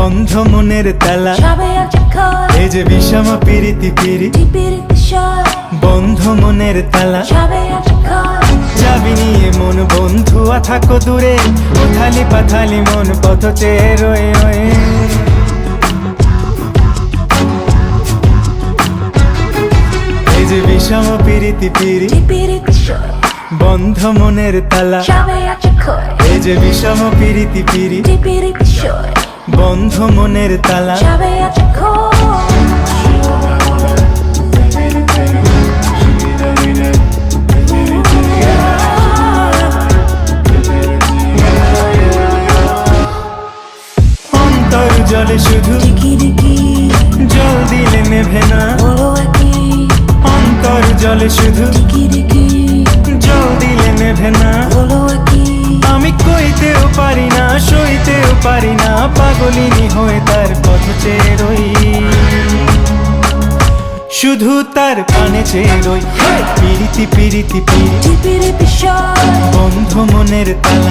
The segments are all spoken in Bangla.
বন্ধ মনের তালা, এই যে বিষম পিরিতি পিরি, বন্ধ মনের তালা। চাবি নিয়ে মন বন্ধুয়া থাকো দূরে, উথালি পাথালি মন পথ চেয়ে রয়ে রয়ে। এই যে বিষম পিরিতি পিরি, বন্ধ মনের তালা, এই যে বিষম পিরিতি পিরি, বন্ধ মনের তালা। অন্তর জলে শুধু জল দিলে নেভে না, অন্তর জলে শুধু জল দিলে নেভে না। আমি কইতেও পারি না, সইতেও পারি না, পাগলিনী হয়ে তার পথ চেয়ে রই, শুধু তার পানে চেয়ে রই। পিরিতি পিরিতি পিরি, বন্ধ মনের তালা,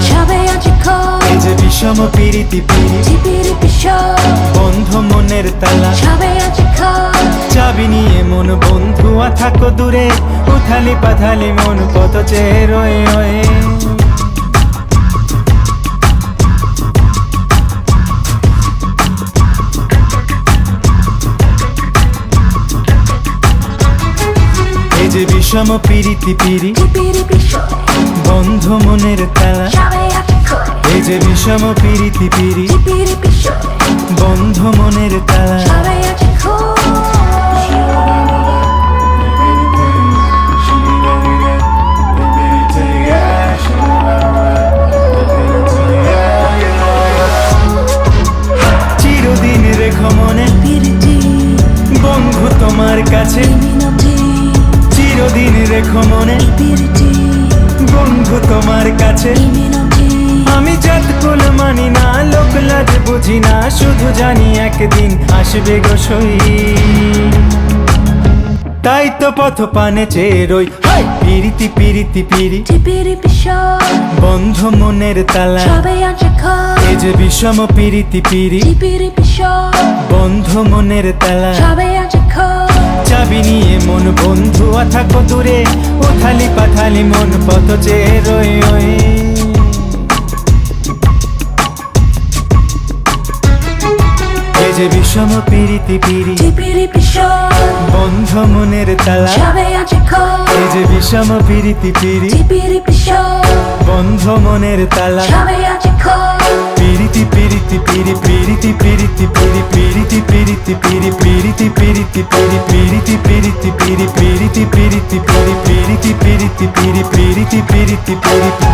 এই যে বিষম পিরিতি পিরি, বন্ধ মনের তালা। চাবি নিয়ে মন বন্ধুয়া থাকো দূরে, উথালি পাথালি মন পথ চেয়ে রয়ে রয়ে। এই যে বিষম পিরিতি পিরি, বন্ধ মনের তালা, এই যে বিষম পিরিতি পিরি, বন্ধ মনের তালা। চিরদিন রেখো মনে বন্ধু তোমার কাছে, চিরদিন রেখো মনে বন্ধু তোমার কাছে। আমি জাত কুল মানি না, লোক লাজ বুঝি না, শুধু জানি একদিন আসবে গো সই, তাই তো পথ পানে চেয়ে রই। পিরিতি পিরিতি পিরি, বন্ধ মনের তালা, এই যে বিষম পিরিতি পিরি, বন্ধ মনের তালা। চাবি নিয়ে মন বন্ধুয়া থাকো দূরে, উথালি পাথালি মন পথ চেয়ে রয়ে রয়ে। এই যে বিষম পিরিতি পিরি, বন্ধ মনের তালা, এই যে বিষম পিরিতি পিরি, বন্ধ মনের তালা। পিরিতি পিরিতি পিরি, পিরিতি পিরিতি পিরি, পিরিতি পিরিতি পিরি, পিরিতি পিরিতি পিরি, পিরিতি পিরিতি পিরি, পিরিতি পিরিতি পিরি, পিরিতি পিরিতি পিরি, পিরিতি পিরিতি পিরি।